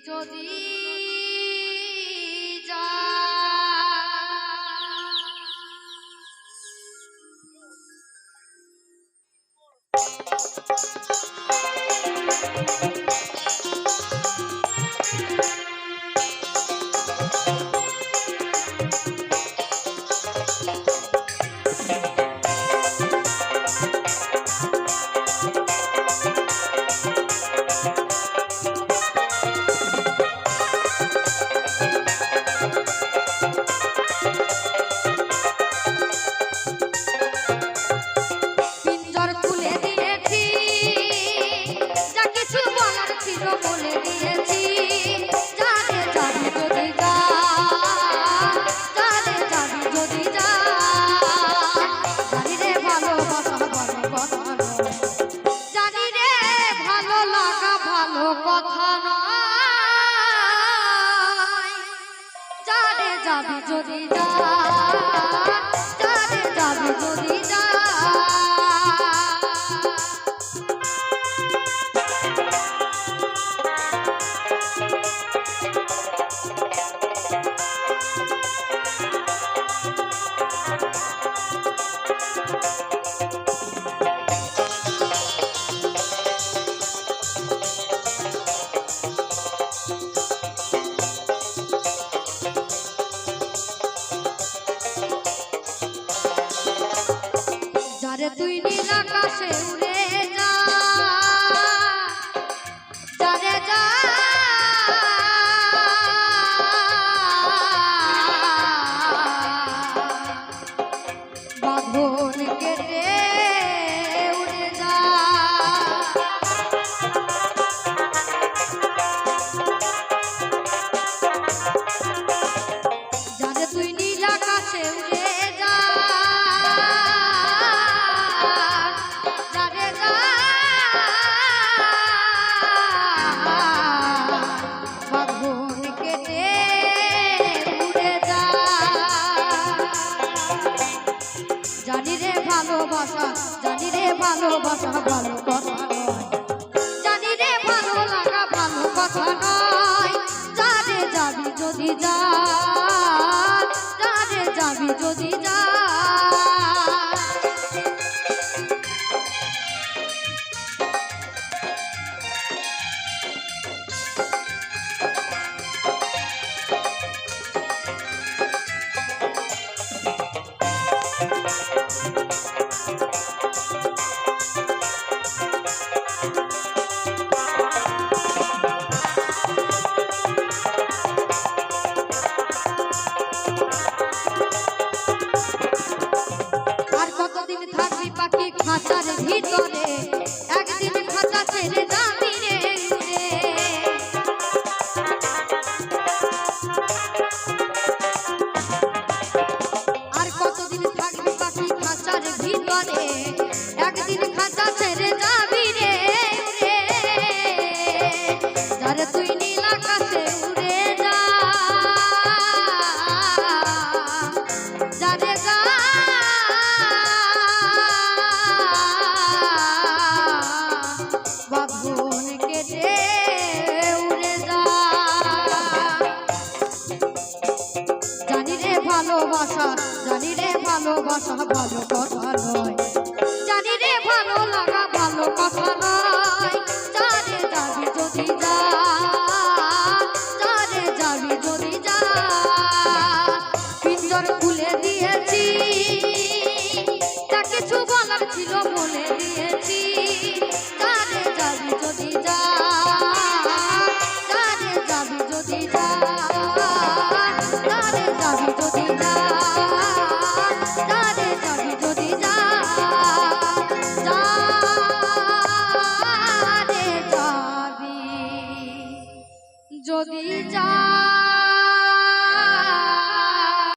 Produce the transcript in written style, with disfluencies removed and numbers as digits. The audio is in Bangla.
যদি যাবি যদি যা যাবি যদি যা তুই নীল আকাশে উড়ে যা যারে যা বাঁধন কেটে উড়ে যা যারে তুই নীল আকাশে উড়ে যা জানি রে ভালোবাসা ভালো কথা নয় জানি রে ভালো লাগা ভালো কথা নয় যারে যাবি যদি যা যারে যাবি যদি যা খাঁচার ভিতরে একদিন খাঁচা ছেড়ে যাবি রে আর কতদিন থাকবি পাখি খাঁচার ভিতরে একদিন খাঁচা ছেড়ে যাবি রে যারে তুই নীল আকাশে উড়ে যা যারে যা ভালোবাসা ভালো কথা নয় জানি রে ভালো লাগা ভালো কথা নয় যারে যাবি যদি যা যারে যাবি যদি যা পিঞ্জর খুলে দিয়েছি তা কিছু বলার ছিল